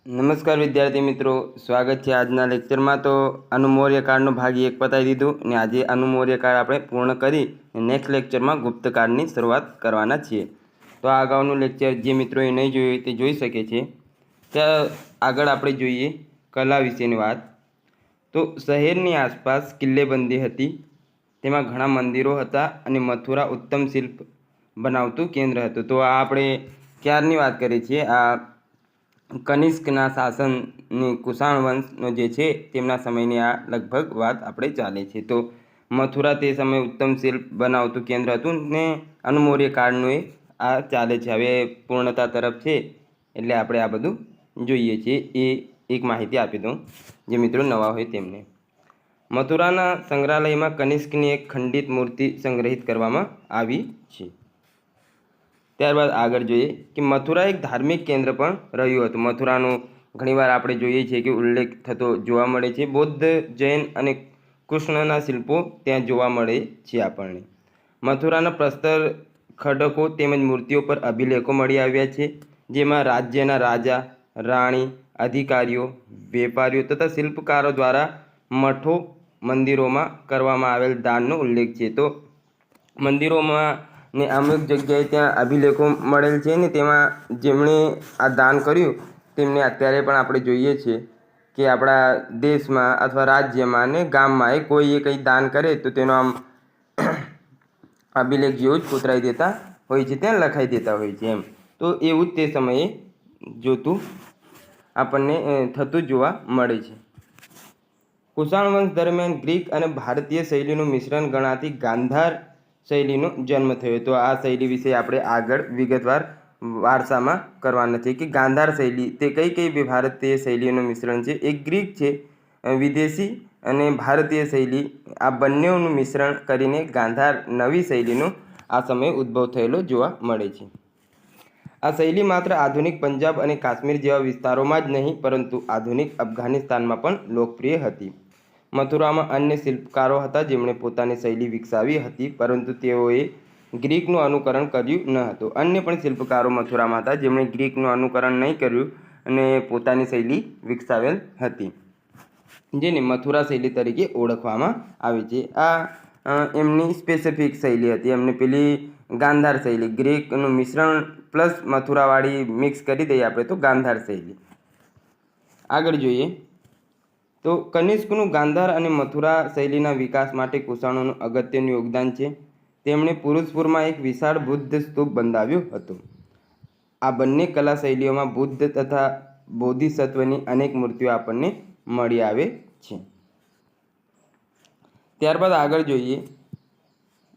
નમસ્કાર વિદ્યાર્થી મિત્રો, સ્વાગત છે આજના લેક્ચરમાં। તો અનુમૌર્ય કાળનો ભાગ 1 પતાવી દીધું ને આજે અનુમૌર્ય કાળ આપણે પૂર્ણ કરી નેક્સ્ટ લેક્ચરમાં ગુપ્ત કાળની શરૂઆત કરવાના છીએ। તો આ અગાઉનું લેક્ચર જે મિત્રોએ નહીં જોયું તે જોઈ શકે છે। ત્યાં આગળ આપણે જોઈએ કલા વિશેની વાત। તો શહેરની આસપાસ કિલ્લેબંધી હતી, તેમાં ઘણા મંદિરો હતા અને મથુરા ઉત્તમ શિલ્પ બનાવતું કેન્દ્ર હતું। તો આ આપણે ક્યારની વાત કરીએ છીએ, આ કનિષ્કના શાસનની કુષાણ વંશનો જે છે તેમના સમયની આ લગભગ વાત આપણે ચાલે છે। તો મથુરા તે સમયે ઉત્તમ શિલ્પ બનાવતું કેન્દ્ર હતું ને અનુમૌર્ય કાળનું એ આ ચાલે છે। હવે પૂર્ણતા તરફ છે એટલે આપણે આ બધું જોઈએ છીએ। એ એક માહિતી આપી દઉં જે મિત્રો નવા હોય તેમને। મથુરાના સંગ્રહાલયમાં કનિષ્કની એક ખંડિત મૂર્તિ સંગ્રહિત કરવામાં આવી છે। ત્યારબાદ આગળ જોઈએ કે મથુરા એક ધાર્મિક કેન્દ્ર પણ રહ્યું હતું। મથુરાનું ઘણીવાર આપણે જોઈએ છીએ કે ઉલ્લેખ થતો જોવા મળે છે। બૌદ્ધ, જૈન અને કૃષ્ણના શિલ્પો ત્યાં જોવા મળે છે આપણને। મથુરાના પ્રસ્તર ખડકો તેમજ મૂર્તિઓ પર અભિલેખો મળી આવ્યા છે, જેમાં રાજ્યના રાજા, રાણી, અધિકારીઓ, વેપારીઓ તથા શિલ્પકારો દ્વારા મઠો, મંદિરોમાં કરવામાં આવેલ દાનનો ઉલ્લેખ છે। તો મંદિરોમાં ને અમુક જગ્યાએ ત્યાં અભિલેખો મળેલ છે ને તેમાં જેમણે આ દાન કર્યું તેમને અત્યારે પણ આપણે જોઈએ છીએ કે આપણા દેશમાં અથવા રાજ્યમાં ને ગામમાં એ કોઈ કંઈ દાન કરે તો તેનો આમ અભિલેખ જેવું જ કોતરાઈ દેતા હોય છે, ત્યાં લખાઈ દેતા હોય છે એમ। તો એવું જ તે સમયે જોતું આપણને થતું જોવા મળે છે। કુષાણ વંશ દરમિયાન ગ્રીક અને ભારતીય શૈલીનું મિશ્રણ ગણાતી ગાંધાર શૈલીનો જન્મ થયો। તો આ શૈલી વિશે આપણે આગળ વિગતવાર વારસામાં કરવાના છે કે ગાંધાર શૈલી તે કઈ કઈ ભારતીય શૈલીઓનું મિશ્રણ છે। એક ગ્રીક છે વિદેશી અને ભારતીય શૈલી, આ બંનેનું મિશ્રણ કરીને ગાંધાર નવી શૈલીનો આ સમયે ઉદ્ભવ થયેલો જોવા મળે છે। આ શૈલી માત્ર આધુનિક પંજાબ અને કાશ્મીર જેવા વિસ્તારોમાં જ નહીં પરંતુ આધુનિક અફઘાનિસ્તાનમાં પણ લોકપ્રિય હતી। મથુરામાં અન્ય શિલ્પકારો હતા જેમણે પોતાની શૈલી વિકસાવી હતી, પરંતુ તેઓએ ગ્રીકનું અનુકરણ કર્યું ન હતું। અન્ય પણ શિલ્પકારો મથુરામાં હતા જેમણે ગ્રીકનું અનુકરણ નહીં કર્યું અને પોતાની શૈલી વિકસાવેલ હતી, જેને મથુરા શૈલી તરીકે ઓળખવામાં આવે છે। આ એમની સ્પેસિફિક શૈલી હતી। એમને પેલી ગાંધાર શૈલી, ગ્રીકનું મિશ્રણ પ્લસ મથુરાવાળી મિક્સ કરી દઈએ આપણે તો ગાંધાર શૈલી। આગળ જોઈએ તો કનિષ્કનું ગાંધાર અને મથુરા શૈલીના વિકાસ માટે કુષાણોનું અગત્યનું યોગદાન છે। તેમણે પુરુષપુરમાં એક વિશાળ બુદ્ધ સ્તૂપ બંધાવ્યો હતો। આ બંને કલા શૈલીઓમાં બુદ્ધ તથા બોધિસત્વની અનેક મૂર્તિઓ આપણને મળી આવે છે। ત્યારબાદ આગળ જોઈએ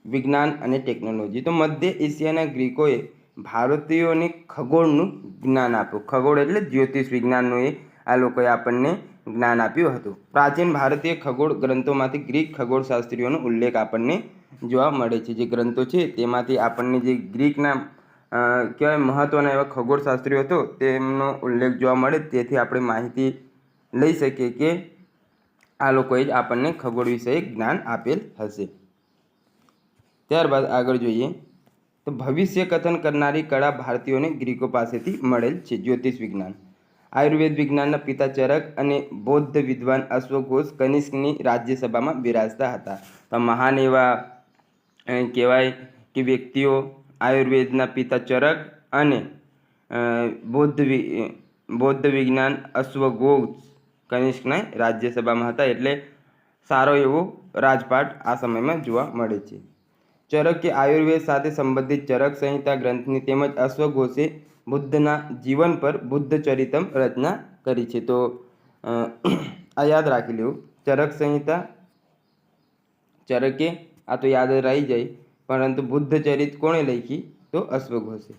વિજ્ઞાન અને ટેકનોલોજી। તો મધ્ય એશિયાના ગ્રીકોએ ભારતીયોને ખગોળનું જ્ઞાન આપ્યું। ખગોળ એટલે જ્યોતિષ વિજ્ઞાનનું એ આ લોકોએ આપણને જ્ઞાન આપ્યું હતું। પ્રાચીન ભારતીય ખગોળ ગ્રંથોમાંથી ગ્રીક ખગોળશાસ્ત્રીઓનો ઉલ્લેખ આપણને જોવા મળે છે। જે ગ્રંથો છે તેમાંથી આપણને જે ગ્રીકના કહેવાય મહત્ત્વના એવા ખગોળશાસ્ત્રીઓ હતો તેમનો ઉલ્લેખ જોવા મળે, તેથી આપણે માહિતી લઈ શકીએ કે આ લોકોએ જ આપણને ખગોળ વિશે જ્ઞાન આપેલ હશે। ત્યારબાદ આગળ જોઈએ તો ભવિષ્ય કથન કરનારી કળા ભારતીયોને ગ્રીકો પાસેથી મળેલ છે। જ્યોતિષ વિજ્ઞાન, આયુર્વેદ વિજ્ઞાનના પિતા ચરક અને બૌદ્ધ વિદ્વાન અશ્વઘોષ કનિષ્કની રાજ્યસભામાં બિરાજતા હતા। તો મહાન એવા કહેવાય કે વ્યક્તિઓ આયુર્વેદના પિતા ચરક અને બૌદ્ધ વિજ્ઞાન અશ્વઘોષ કનિષ્કના રાજ્યસભામાં હતા, એટલે સારો એવો રાજપાટ આ સમયમાં જોવા મળે છે। ચરકે આયુર્વેદ સાથે સંબંધિત ચરક સંહિતા ગ્રંથની તેમજ અશ્વઘોષે બુદ્ધના જીવન પર બુદ્ધ ચરિતમ રચના કરી છે। તો આ યાદ રાખી લેવું, ચરક સંહિતા ચરકે, આ તો યાદ રહી જાય, પરંતુ બુદ્ધ ચરિત કોણે લખી તો અશ્વઘોષે।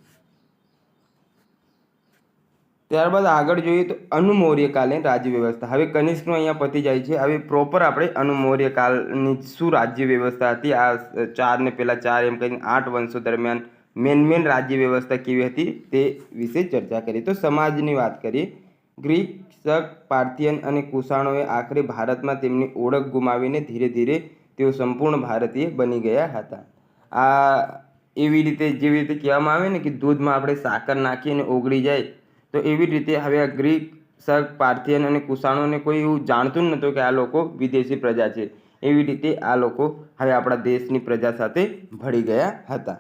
ત્યારબાદ આગળ જોઈએ તો અનુમૌર્ય કાલીન રાજ્ય વ્યવસ્થા। હવે કનિષ્કનું અહીંયા પતી જાય છે। હવે પ્રોપર આપણે અનુમૌર્ય કાળની શું રાજ્ય વ્યવસ્થા હતી, આ 4 ને પેલા 4 એમ કરીને 8 વંશો દરમિયાન મેન રાજ્ય વ્યવસ્થા કેવી હતી તે વિશે ચર્ચા કરીએ। તો સમાજની વાત કરીએ, ગ્રીક, શક, પાર્થિયન અને કુષાણોએ આખરે ભારતમાં તેમની ઓળખ ગુમાવીને ધીરે ધીરે તેઓ સંપૂર્ણ ભારતીય બની ગયા હતા। આ એવી રીતે જેવી રીતે કહેવામાં આવે ને કે દૂધમાં આપણે સાકર નાખીએ અને ઓગળી જાય, તો એવી રીતે હવે આ ગ્રીક, સર્ક, પાર્થિયન અને કુષાણોને કોઈ એવું જાણતું જ નહોતું કે આ લોકો વિદેશી પ્રજા છે. એવી રીતે આ લોકો હવે આપણા દેશની પ્રજા સાથે ભળી ગયા હતા.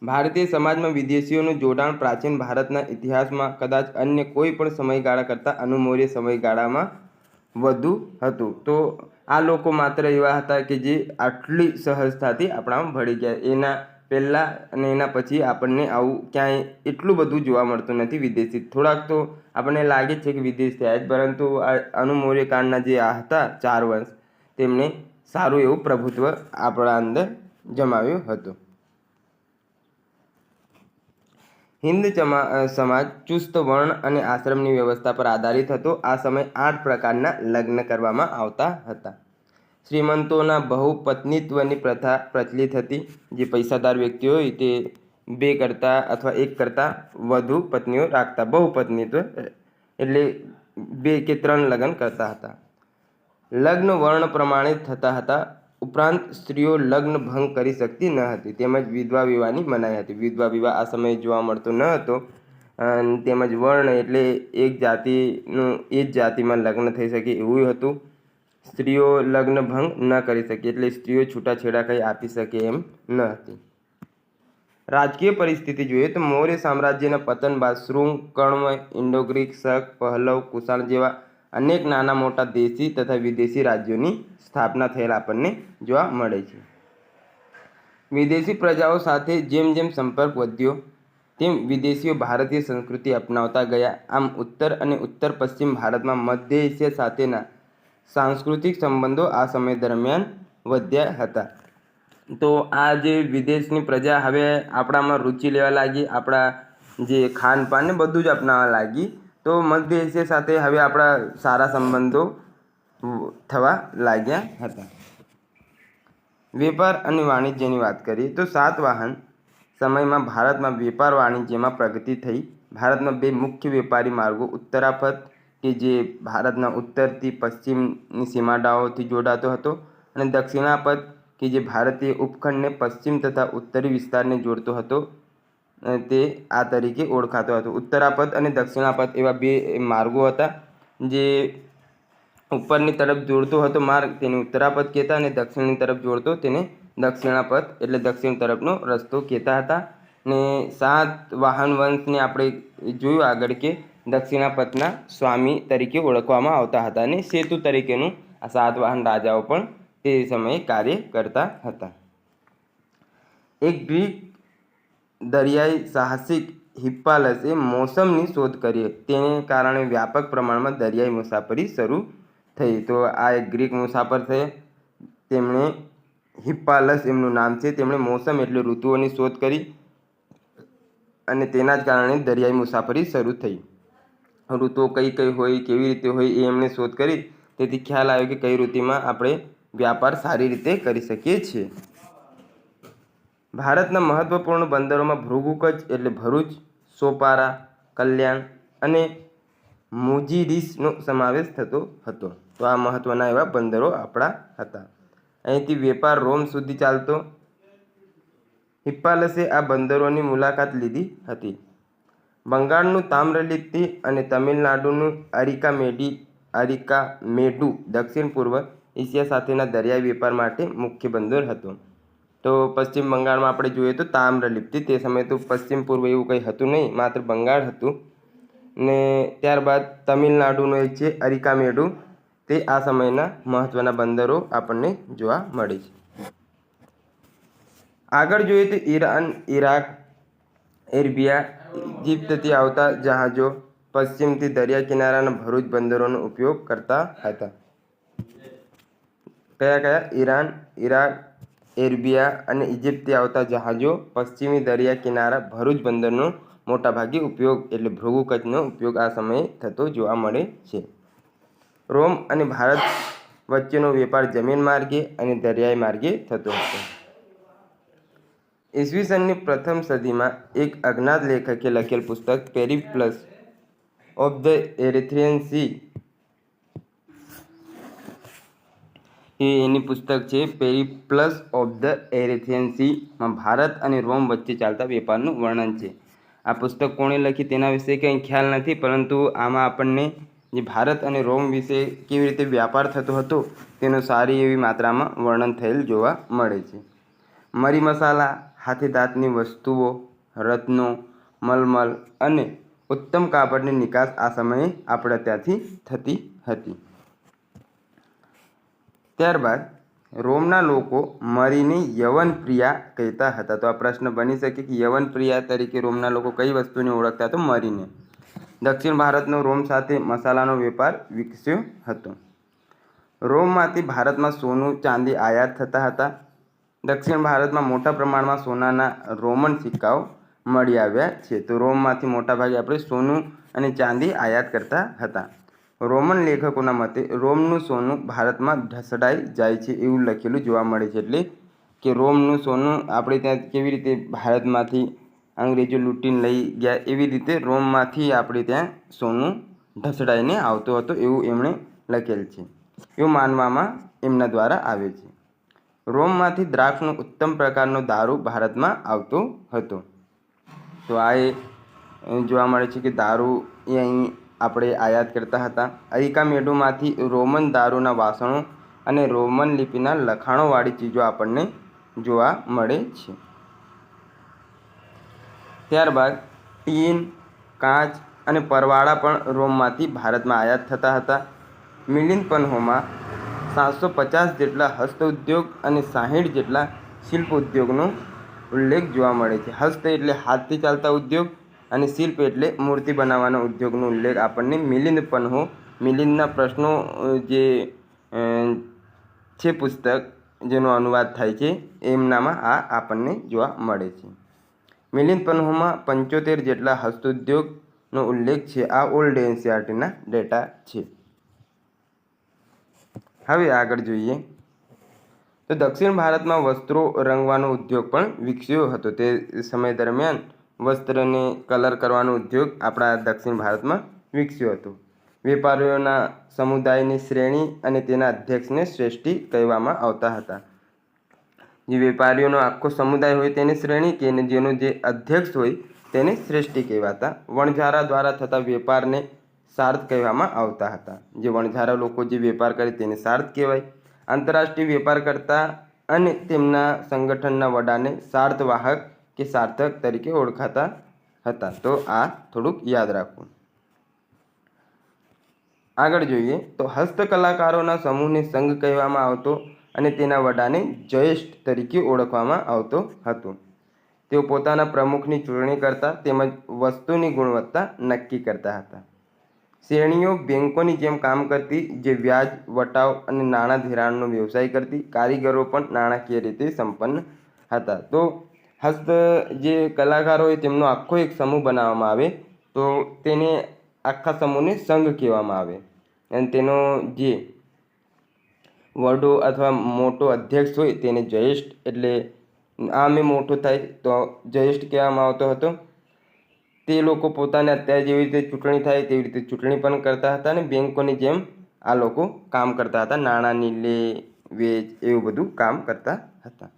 ભારતીય સમાજમાં વિદેશીઓનું જોડાણ પ્રાચીન ભારતના ઇતિહાસમાં કદાચ અન્ય કોઈ પણ સમયગાળા કરતાં અનુમૌર્ય સમયગાળામાં વધુ હતું. તો આ લોકો માત્ર એવા હતા કે જે આટલી સહજતાથી આપણામાં ભળી ગયા. એના પહેલાં અને એના પછી આપણને આવું ક્યાંય એટલું બધું જોવા મળતું નથી વિદેશી. થોડાક તો આપણને લાગે છે કે વિદેશ થયા જ, પરંતુ આ અનુમૌર્ય કાળના જે આ હતા 4 વંશ, તેમણે સારું એવું પ્રભુત્વ આપણા અંદર જમાવ્યું હતું. હિન્દ સમાજ ચુસ્ત વર્ણ અને આશ્રમની વ્યવસ્થા પર આધારિત હતો. આ સમયે 8 પ્રકારના લગ્ન કરવામાં આવતા હતા. શ્રીમંતોના બહુપત્નીત્વની પ્રથા પ્રચલિત હતી. જે પૈસાદાર વ્યક્તિ હોય તે 2 કરતાં અથવા 1 કરતાં વધુ પત્નીઓ રાખતા. બહુપત્નીત્વ એટલે 2 કે 3 લગ્ન કરતા હતા. લગ્ન વર્ણ પ્રમાણે થતા હતા. ઉપરાંત સ્ત્રીઓ લગ્ન ભંગ કરી શકતી ન હતી. તેમજ વિધવા વિવાહની મનાઈ હતી. વિધવા વિવાહ આ સમયે જોવા મળતો ન હતો. તેમજ વર્ણ એટલે એક જાતિનું એ જ જાતિમાં લગ્ન થઈ શકે એવું હતું. સ્ત્રીઓ લગ્ન ભંગ ન કરી શકે, એટલે સ્ત્રીઓ છૂટાછેડા કંઈ આપી શકે એમ ન હતી. રાજકીય પરિસ્થિતિ જોઈએ તો મૌર્ય સામ્રાજ્યના પતન બાદ શૃંગ, કણ્વ, ઇન્ડો ગ્રીક, શક, પહલવ, કુષાણ જેવા અનેક નાના મોટા દેશી તથા વિદેશી રાજ્યોની સ્થાપના થયેલ આપણને જોવા મળે છે. વિદેશી પ્રજાઓ સાથે જેમ જેમ સંપર્ક વધ્યો તેમ વિદેશીઓ ભારતીય સંસ્કૃતિ અપનાવતા ગયા. આમ ઉત્તર અને ઉત્તર પશ્ચિમ ભારતમાં મધ્ય એશિયા સાથેના સાંસ્કૃતિક સંબંધો આ સમય દરમિયાન વધ્યા હતા. તો આ જે વિદેશની પ્રજા હવે આપણામાં રુચિ લેવા લાગી, આપણા જે ખાનપાન ને બધું જ અપનાવવા લાગી. તો મધ્ય એશિયા સાથે હવે આપણા સારા સંબંધો થવા લાગ્યા હતા. વેપાર અને વાણિજ્યની વાત કરીએ તો સાતવાહન સમયમાં ભારતમાં વેપાર વાણિજ્યમાં પ્રગતિ થઈ. ભારતમાં 2 મુખ્ય વેપારી માર્ગો, ઉત્તરાપથ કે જે ભારતના ઉત્તરથી પશ્ચિમની સીમાડાઓથી જોડાતો હતો, અને દક્ષિણાપથ કે જે ભારતીય ઉપખંડને પશ્ચિમ તથા ઉત્તરી વિસ્તારને જોડતો હતો, તે આ તરીકે ઓળખાતો હતો. ઉત્તરાપથ અને દક્ષિણાપથ એવા 2 માર્ગો હતા. જે ઉપરની તરફ જોડતો હતો માર્ગ તેને ઉત્તરાપથ કહેતા, અને દક્ષિણની તરફ જોડતો તેને દક્ષિણાપથ એટલે દક્ષિણ તરફનો રસ્તો કહેતા હતા. ને સાતવાહન વંશને આપણે જોયું આગળ કે દક્ષિણાપથના સ્વામી તરીકે ઓળખવામાં આવતા હતા, અને સેતુ તરીકેનું આ સાતવાહન રાજાઓ પણ તે સમયે કાર્ય કરતા હતા. એક ગ્રીક દરિયાઈ સાહસિક હિપ્પાલસે મોસમની શોધ કરી. તેને કારણે વ્યાપક પ્રમાણમાં દરિયાઈ મુસાફરી શરૂ થઈ. તો આ એક ગ્રીક મુસાફર છે, તેમણે હિપ્પાલસ એમનું નામ છે. તેમણે મોસમ એટલે ઋતુઓની શોધ કરી અને તેના જ કારણે દરિયાઈ મુસાફરી શરૂ થઈ. ઋતુઓ કઈ કઈ હોય, કેવી રીતે હોય એ એમણે શોધ કરી. તેથી ખ્યાલ આવ્યો કે કઈ ઋતુમાં આપણે વ્યાપાર સારી રીતે કરી શકીએ છીએ. ભારતના મહત્વપૂર્ણ બંદરોમાં ભૃગુ કચ્છ એટલે ભરૂચ, સોપારા, કલ્યાણ અને મુજીરીસનો સમાવેશ થતો હતો. તો આ મહત્વના એવા બંદરો આપણા હતા. અહીંથી વેપાર રોમ સુધી ચાલતો. હિપ્પાલસે આ બંદરોની મુલાકાત લીધી હતી. બંગાળનું તામ્રલિપ્તિ અને તમિલનાડુનું અરિકામેડુ દક્ષિણ પૂર્વ એશિયા સાથેના દરિયાઈ વેપાર માટે મુખ્ય બંદર હતું. તો પશ્ચિમ બંગાળમાં આપણે જોઈએ તો તામ્રલિપ્તિ, તે સમયે તો પશ્ચિમ પૂર્વ એવું કંઈ હતું નહીં, માત્ર બંગાળ હતું. ને ત્યારબાદ તમિલનાડુનો એક છે અરિકામેડુ, તે આ સમયના મહત્ત્વના બંદરો આપણને જોવા મળે છે. આગળ જોઈએ તો ઈરાન, ઈરાક, એરબિયા, ઇજિપ્તથી આવતા જહાજો પશ્ચિમથી દરિયા કિનારાના ભરૂચ બંદરોનો ઉપયોગ કરતા હતા. કયા કયા? ઈરાન, ઈરાક, એરબિયા અને ઇજિપ્તથી આવતા જહાજો પશ્ચિમી દરિયા કિનારા ભરૂચ બંદરનો મોટાભાગે ઉપયોગ એટલે ભૃગુ કચ્છનો ઉપયોગ આ સમયે થતો જોવા મળે છે. રોમ અને ભારત વચ્ચેનો વેપાર જમીન માર્ગે અને દરિયાઈ માર્ગે થતો હતો. ઈસવીસનની પ્રથમ સદીમાં એક અજ્ઞાત લેખકે લખેલ પુસ્તક પેરિપ્લસ ઓફ ધ એરિથ્રિયન સી, એની પુસ્તક છે પેરિપ્લસ ઓફ ધ એરિથ્રિયન સી, માં ભારત અને રોમ વચ્ચે ચાલતા વેપારનું વર્ણન છે. આ પુસ્તક કોણે લખી તેના વિશે કંઈ ખ્યાલ નથી, પરંતુ આમાં આપણને જે ભારત અને રોમ વિશે કેવી રીતે વ્યાપાર થતો હતો તેનું સારી એવી માત્રામાં વર્ણન થયેલ જોવા મળે છે. મરી મસાલા, હાથી દાંતની વસ્તુઓ, રત્નો, મલમલ અને ઉત્તમ કાપડની નિકાસ આ સમયે આપણે ત્યાંથી થતી હતી. ત્યારબાદ રોમના લોકો મરીને યવનપ્રિયા કહેતા હતા. તો આ પ્રશ્ન બની શકે કે યવનપ્રિયા તરીકે રોમના લોકો કઈ વસ્તુને ઓળખતા? તો મરીને. દક્ષિણ ભારતનો રોમ સાથે મસાલાનો વેપાર વિકસ્યો હતો. રોમમાંથી ભારતમાં સોનું ચાંદી આયાત થતા હતા. દક્ષિણ ભારતમાં મોટા પ્રમાણમાં સોનાના રોમન સિક્કાઓ મળી આવ્યા છે. તો રોમમાંથી મોટાભાગે આપણે સોનું અને ચાંદી આયાત કરતા હતા. રોમન લેખકોના મતે રોમનું સોનું ભારતમાં ઢસડાઈ જાય છે એવું લખેલું જોવા મળે છે. એટલે કે રોમનું સોનું આપણે ત્યાં કેવી રીતે ભારતમાંથી અંગ્રેજો લૂંટીને લઈ ગયા એવી રીતે રોમમાંથી આપણે ત્યાં સોનું ઢસડાઈને આવતો હતો એવું એમણે લખેલ છે. એવું માનવામાં એમના દ્વારા આવે છે. રોમમાંથી દ્રાક્ષનો ઉત્તમ પ્રકારનો દારૂ ભારતમાં આવતો હતો. તો આ એ જોવા મળે છે કે દારૂ એ અહીં આપણે આયાત કરતા હતા. અરિકા મેડોમાંથી રોમન દારૂના વાસણો અને રોમન લિપિના લખાણોવાળી ચીજો આપણને જોવા મળે છે. ત્યારબાદ ટીન, કાચ અને પરવાળા પણ રોમમાંથી ભારતમાં આયાત થતા હતા. મિલિંદ પન્હોમાં 750 જેટલા હસ્તઉદ્યોગ અને 60 જેટલા શિલ્પ ઉદ્યોગનો ઉલ્લેખ જોવા મળે છે. હસ્ત એટલે હાથથી ચાલતા ઉદ્યોગ અને શિલ્પ એટલે મૂર્તિ બનાવવાના ઉદ્યોગનો ઉલ્લેખ આપણને મિલિંદ પન્હો, મિલિંદના પ્રશ્નો જે છે પુસ્તક જેનો અનુવાદ થાય છે એમનામાં આ આપણને જોવા મળે છે. મિલિંદ પન્હોમાં 75 જેટલા હસ્તોદ્યોગનો ઉલ્લેખ છે. આ ઓલ્ડ એનસીઆરટીના ડેટા છે. હવે આગળ જોઈએ તો દક્ષિણ ભારતમાં વસ્ત્રો રંગવાનો ઉદ્યોગ પણ વિકસ્યો હતો. તે સમય દરમિયાન વસ્ત્રને કલર કરવાનો ઉદ્યોગ આપણા દક્ષિણ ભારતમાં વિકસ્યો હતો. વેપારીઓના સમુદાયની શ્રેણી અને તેના અધ્યક્ષને શ્રેષ્ઠી કહેવામાં આવતા હતા. જે વેપારીઓનો આખો સમુદાય હોય તેને શ્રેણી કે જેનો જે અધ્યક્ષ હોય તેને શ્રેષ્ઠી કહેવાતા. વણઝારા દ્વારા થતા વેપારને સાર્થ કહેવામાં આવતા હતા. જે વણઝારા લોકો જે વેપાર કરે તેને સાર્થ કહેવાય. આંતરરાષ્ટ્રીય વેપાર કરતા અને તેમના સંગઠનના વડાને સાર્થવાહક કે સાર્થક તરીકે ઓળખાતા હતા. તો આ થોડુંક યાદ રાખવું. આગળ જોઈએ તો હસ્તકલાકારોના સમૂહને સંઘ કહેવામાં આવતો અને તેના વડાને જ્યેષ્ઠ તરીકે ઓળખવામાં આવતો હતો. તેઓ પોતાના પ્રમુખની ચૂંટણી કરતા તેમજ વસ્તુની ગુણવત્તા નક્કી કરતા હતા. શ્રેણીઓ બેંકોની જેમ કામ કરતી, જે વ્યાજ, વટાવ અને નાણાં ધિરાણનો વ્યવસાય કરતી. કારીગરો પણ નાણાકીય રીતે સંપન્ન હતા. તો હસ્ત જે કલાકારો હોય તેમનો આખો એક સમૂહ બનાવવામાં આવે તો તેને આખા સમૂહને સંઘ કહેવામાં આવે અને તેનો જે વડો અથવા મોટો અધ્યક્ષ હોય તેને જ્યેષ્ઠ એટલે આમે મોટો થાય તો જ્યેષ્ઠ કહેવામાં આવતો હતો. તે લોકો પોતાને અત્યારે જેવી રીતે ચૂંટણી થાય તેવી રીતે ચૂંટણી પણ કરતા હતા અને બેંકોની જેમ આ લોકો કામ કરતા હતા. નાણાંની લે વેચ એવું બધું કામ કરતા હતા.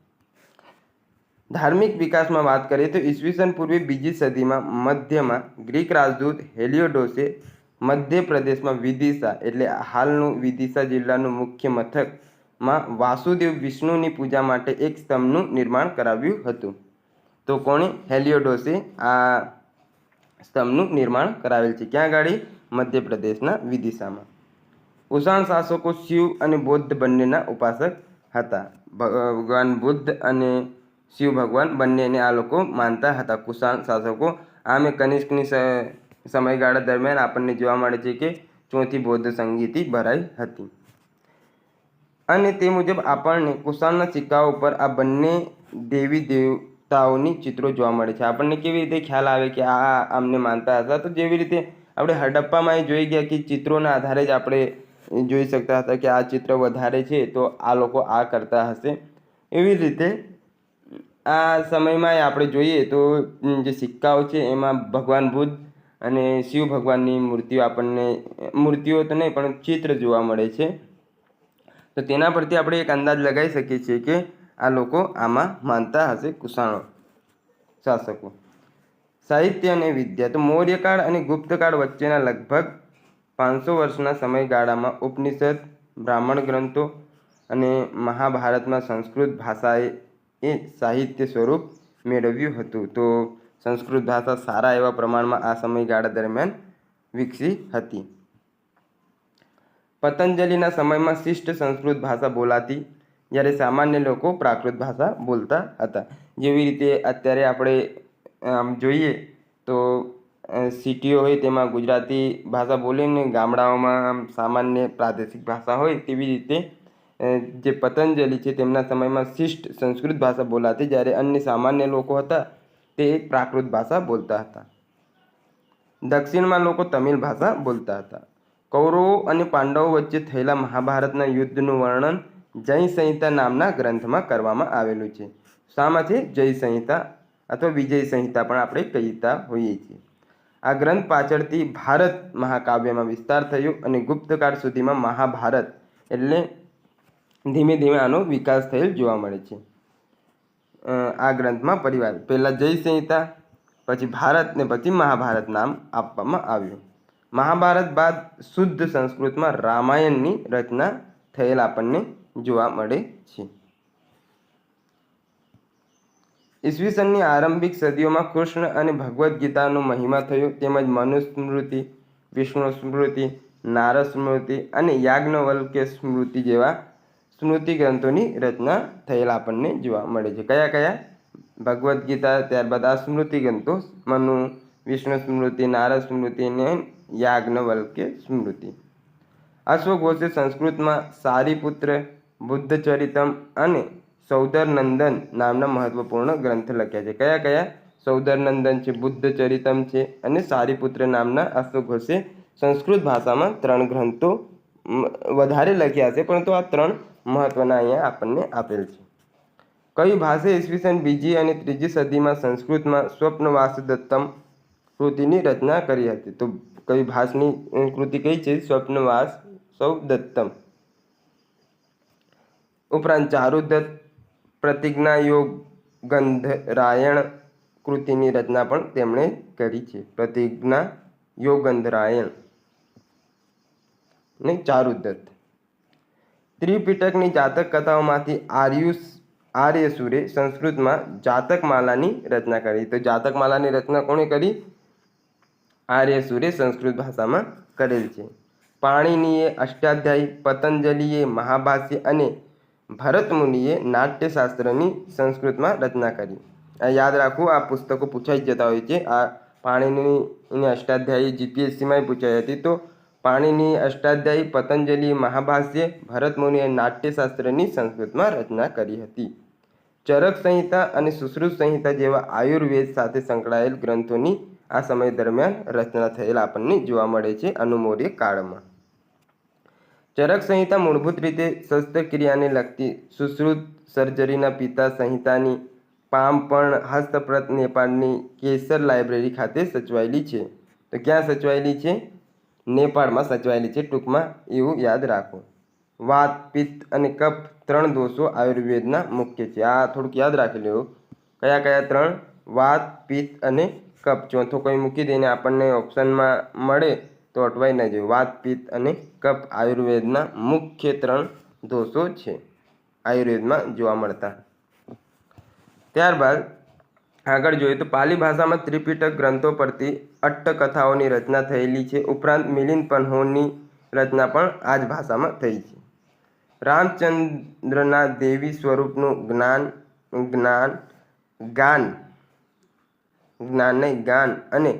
ધાર્મિક વિકાસમાં વાત કરીએ તો ઈસવીસન પૂર્વે 2જી સદીમાં મધ્યમાં ગ્રીક રાજદૂત હેલિયોડોસે મધ્ય પ્રદેશમાં વિદિશા એટલે હાલનું વિદિશા જિલ્લાનું મુખ્ય મથકમાં વાસુદેવ વિષ્ણુની પૂજા માટે એક સ્તંભનું નિર્માણ કરાવ્યું હતું. તો કોણે? હેલિયોડોસે આ સ્તંભનું નિર્માણ કરાવેલ છે. ક્યાં ગાડી? મધ્યપ્રદેશના વિદિશામાં. કુષાણ શાસકો શિવ અને બૌદ્ધ બંનેના ઉપાસક હતા. ભગવાન બુદ્ધ અને શિવ ભગવાન બંનેને આ લોકો માનતા હતા. કુષાણ શાસકો આમે કનિષ્કની સમયગાળા દરમિયાન આપણને જોવા મળે છે કે ચોથી બૌદ્ધ સંગીતિ ભરાઈ હતી અને તે મુજબ આપણને કુષાણના સિક્કાઓ ઉપર આ બંને દેવી દેવતાઓની ચિત્રો જોવા મળે છે. આપણને કેવી રીતે ખ્યાલ આવે કે આ આમને માનતા હતા? તો જેવી રીતે આપણે હડપ્પામાં જોઈ ગયા કે ચિત્રોના આધારે જ આપણે જોઈ શકતા હતા કે આ ચિત્ર વધારે છે તો આ લોકો આ કરતા હશે. એવી રીતે આ સમયમાં આપણે જોઈએ તો જે સિક્કાઓ છે એમાં ભગવાન બુદ્ધ અને શિવ ભગવાનની મૂર્તિઓ આપણને મૂર્તિઓ તો નહીં પણ ચિત્ર જોવા મળે છે. તો તેના પરથી આપણે એક અંદાજ લગાવી શકીએ છીએ કે આ લોકો આમાં માનતા હશે કુષાણ શાસકો. સાહિત્ય અને વિદ્યા. તો મૌર્યકાળ અને ગુપ્તકાળ વચ્ચેના લગભગ 500 વર્ષના સમયગાળામાં ઉપનિષદ, બ્રાહ્મણ ગ્રંથો અને મહાભારતમાં સંસ્કૃત ભાષાએ સાહિત્ય સ્વરૂપ મેળવ્યું હતું. તો સંસ્કૃત ભાષા સારા એવા પ્રમાણમાં આ સમયગાળા દરમિયાન વિકસી હતી. પતંજલિના સમયમાં શિષ્ટ સંસ્કૃત ભાષા બોલાતી, જ્યારે સામાન્ય લોકો પ્રાકૃત ભાષા બોલતા હતા. જેવી રીતે અત્યારે આપણે જોઈએ તો સિટીઓ હોય તેમાં ગુજરાતી ભાષા બોલીને ગામડાઓમાં સામાન્ય પ્રાદેશિક ભાષા હોય, તેવી રીતે જે પતંજલિ છે તેમના સમયમાં શિષ્ટ સંસ્કૃત ભાષા બોલાતી, જ્યારે અન્ય સામાન્ય લોકો હતા તે પ્રાકૃત ભાષા બોલતા હતા. દક્ષિણમાં લોકો તમિલ ભાષા બોલતા હતા. કૌરવો અને પાંડવો વચ્ચે થયેલા મહાભારતના યુદ્ધનું વર્ણન જય સંહિતા નામના ગ્રંથમાં કરવામાં આવેલું છે. શામાં છે? જય સંહિતા અથવા વિજય સંહિતા પણ આપણે કહેતા હોઈએ છીએ. આ ગ્રંથ પાછળથી ભારત મહાકાવ્યમાં વિસ્તાર થયો અને ગુપ્તકાળ સુધીમાં મહાભારત એટલે ધીમે ધીમે આનો વિકાસ થયેલ જોવા મળે છે. આ ગ્રંથમાં પરિવાર પહેલાં જય સંહિતા, પછી ભારત ને પછી મહાભારત નામ આપવામાં આવ્યું. મહાભારત બાદ શુદ્ધ સંસ્કૃતમાં રામાયણની રચના થયેલ આપણને જોવા મળે છે. ઈસવીસનની આરંભિક સદીઓમાં કૃષ્ણ અને ભગવદ્ ગીતાનો મહિમા થયો, તેમજ મનુસ્મૃતિ, વિષ્ણુ સ્મૃતિ, નારદ સ્મૃતિ અને યાજ્ઞવલ્ક્ય સ્મૃતિ જેવા સ્મૃતિ ગ્રંથોની રચના થયેલ આપણને જોવા મળે છે. કયા કયા? ભગવદ્ ગીતા, ત્યારબાદ આ સ્મૃતિ ગ્રંથો મનુ, વિષ્ણુ સ્મૃતિ, નારદ સ્મૃતિ અને યાજ્ઞવલ્ક્ય સ્મૃતિ. અશ્વઘોષે સંસ્કૃતમાં સારીપુત્ર, બુદ્ધચરિતમ અને સૌંદરનંદન નામના મહત્વપૂર્ણ ગ્રંથ લખ્યા છે. કયા કયા? સૌંદરનંદન છે, બુદ્ધચરિતમ છે અને સારીપુત્ર નામના અશ્વઘોષે સંસ્કૃત ભાષામાં 3 ગ્રંથો વધારે લખ્યા છે, પરંતુ આ 3 મહત્વના અહીંયા આપણને આપેલ છે. કઈ ભાષે ઈસવીસન 2જી અને 3જી સદીમાં સંસ્કૃતમાં સ્વપ્નવાસદત્તમ કૃતિની રચના કરી હતી? તો કઈ ભાષની કૃતિ કઈ છે? સ્વપ્નવાસ સૌદત્તમ. ઉપરાંત ચારુદત્ત પ્રતિજ્ઞાયોગ ગંધરાયણ કૃતિની રચના પણ તેમણે કરી છે. પ્રતિજ્ઞા યોગંધરાયણ ને ચારુદત્ત. ત્રિપિટકની જાતક કથાઓમાંથી આર્યસુરે સંસ્કૃતમાં જાતકમાલાની રચના કરી. તો જાતકમાલાની રચના કોણે કરી? આર્યસુરે સંસ્કૃત ભાષામાં કરેલ છે. પાણિનીએ અષ્ટાધ્યાયી, પતંજલિએ મહાભાષ્ય અને ભરતમુનિએ નાટ્યશાસ્ત્રની સંસ્કૃતમાં રચના કરી. આ યાદ રાખવું, આ પુસ્તકો પૂછાઈ જતા હોય છે. આ પાણિનીની અષ્ટાધ્યાયી જીપીએસસીમાં પૂછાઈ હતી. તો પાણિની અષ્ટાધ્યાયી, પતંજલિ મહાભાષ્ય, ભરતમુનિએ નાટ્યશાસ્ત્રની સંસ્કૃતમાં રચના કરી હતી. ચરક સંહિતા અને સુશ્રુત સંહિતા જેવા આયુર્વેદ સાથે સંકળાયેલ ગ્રંથોની આ સમય દરમિયાન રચના થયેલ આપણને જોવા મળે છે અનુમૌર્ય કાળમાં. ચરક સંહિતા મૂળભૂત રીતે શસ્ત્રક્રિયાને લગતી, સુશ્રુત સર્જરીના પિતા સંહિતાની પામપર્ણ હસ્તપ્રત નેપાળની કેસર લાઇબ્રેરી ખાતે સચવાયેલી છે. તો ક્યાં સચવાયેલી છે? નેપાળમાં સચવાયેલી છે. ટૂંકમાં એવું યાદ રાખો. વાત, પિત્ત અને કફ 3 દોષો આયુર્વેદના મુખ્ય છે. આ થોડુંક યાદ રાખી લેવું. કયા કયા 3? વાત, પિત્ત અને કફ. ચોથો કોઈ મૂકી દઈને આપણને ઓપ્શનમાં મળે તો અટવાઈ ન જાય. વાત, પિત્ત અને કફ આયુર્વેદના મુખ્ય 3 દોષો છે આયુર્વેદમાં જોવા મળતા. ત્યારબાદ આગળ જોઈએ તો પાલી ભાષામાં ત્રિપિટક ગ્રંથો પરથી અટ્ટકથાઓની રચના થયેલી છે. ઉપરાંત મિલિંદ-પન્હોની રચના પણ આ જ ભાષામાં થઈ છે. રામચંદ્રના દેવી સ્વરૂપનું ગાન અને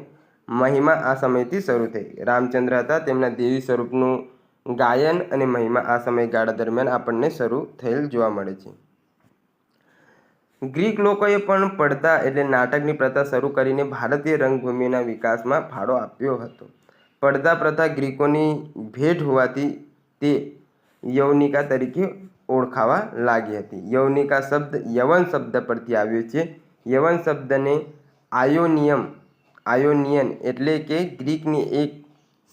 મહિમા આ સમયથી શરૂ થઈ. રામચંદ્ર હતા, તેમના દેવી સ્વરૂપનું ગાયન અને મહિમા આ સમયગાળા દરમિયાન આપણને શરૂ થયેલ જોવા મળે છે. ગ્રીક લોકોએ પણ પડદા એટલે નાટકની પ્રથા શરૂ કરીને ભારતીય રંગભૂમિના વિકાસમાં ફાળો આપ્યો હતો. પડદા પ્રથા ગ્રીકોની ભેટ હોવાથી તે યવનિકા તરીકે ઓળખાવા લાગી હતી. યવનિકા શબ્દ યવન શબ્દ પરથી આવ્યો છે. યવન શબ્દને આયોનિયન એટલે કે ગ્રીકની એક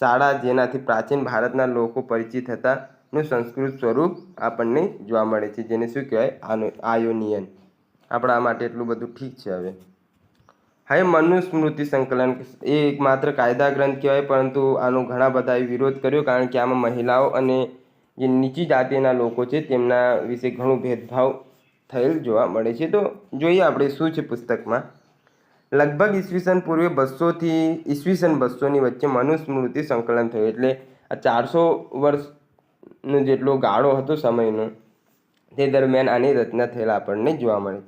શાળા જેનાથી પ્રાચીન ભારતના લોકો પરિચિત હતા નું સંસ્કૃત સ્વરૂપ આપણને જોવા મળે છે, જેને શું કહેવાય? આયોનિયન. આપણા માટે એટલું બધું ઠીક છે. હવે હવે મનુસ્મૃતિ સંકલન એ એકમાત્ર કાયદા ગ્રંથ કહેવાય, પરંતુ આનો ઘણા બધાએ વિરોધ કર્યો, કારણ કે આમાં મહિલાઓ અને જે નીચી જાતિના લોકો છે તેમના વિશે ઘણું ભેદભાવ થયેલ જોવા મળે છે. તો જોઈએ આપણે શું છે પુસ્તકમાં. લગભગ ઈસવીસન પૂર્વે 200થી ઈસવીસન 200ની વચ્ચે મનુસ્મૃતિ સંકલન થયું. એટલે આ 400 વર્ષનો જેટલો ગાળો હતો સમયનો, તે દરમિયાન આની રચના થયેલા આપણને જોવા મળે છે.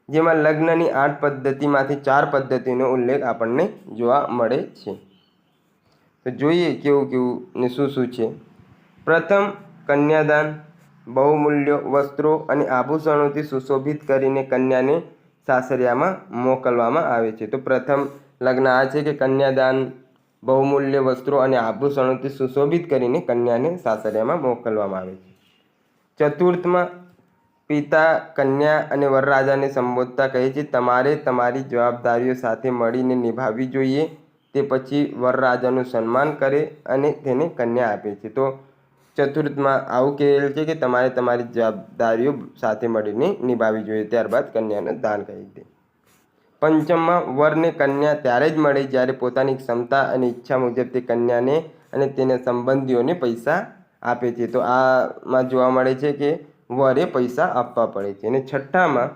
જેમાં લગ્નની 8 પદ્ધતિમાંથી 4 પદ્ધતિનો ઉલ્લેખ આપણને જોવા મળે છે. તો જોઈએ કેવું કેવું ને શું છે. પ્રથમ, કન્યાદાન. બહુમૂલ્ય વસ્ત્રો અને આભૂષણોથી સુશોભિત કરીને કન્યાને સાસરિયામાં મોકલવામાં આવે છે. તો પ્રથમ લગ્ન આ છે કે કન્યાદાન, બહુમૂલ્ય વસ્ત્રો અને આભૂષણોથી સુશોભિત કરીને કન્યાને સાસરિયામાં મોકલવામાં આવે છે. ચતુર્થમાં, પિતા કન્યા અને વરરાજાને સંબોધતા કહે છે, તમારે તમારી જવાબદારીઓ સાથે મળીને નિભાવવી જોઈએ. તે પછી વરરાજાનું સન્માન કરે અને તેને કન્યા આપે છે. તો ચતુર્થમાં આવું કહેલ છે કે તમારે તમારી જવાબદારીઓ સાથે મળીને નિભાવવી જોઈએ, ત્યારબાદ કન્યાનું દાન કરી દે. પંચમમાં, વરને કન્યા ત્યારે જ મળે જ્યારે પોતાની ક્ષમતા અને ઈચ્છા મુજબ તે કન્યાને અને તેના સંબંધીઓને પૈસા આપે છે. તો આમાં જોવા મળે છે કે વરે પૈસા આપવા પડે છે. અને છઠ્ઠામાં,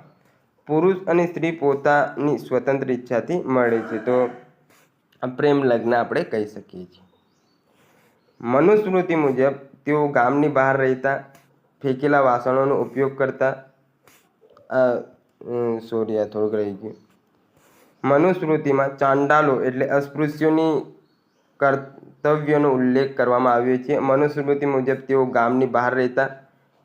પુરુષ અને સ્ત્રી પોતાની સ્વતંત્ર ઈચ્છાથી મળે છે. તો પ્રેમ લગ્ન આપણે કહી શકીએ છીએ. મનુસ્મૃતિ મુજબ તેઓ ગામની બહાર રહેતા, ફેંકેલા વાસણોનો ઉપયોગ કરતા. થોડુંક રહી ગયું. મનુસ્મૃતિમાં ચાંડાલો એટલે અસ્પૃશ્યોની કર્તવ્યનો ઉલ્લેખ કરવામાં આવ્યો છે. મનુસ્મૃતિ મુજબ તેઓ ગામની બહાર રહેતા,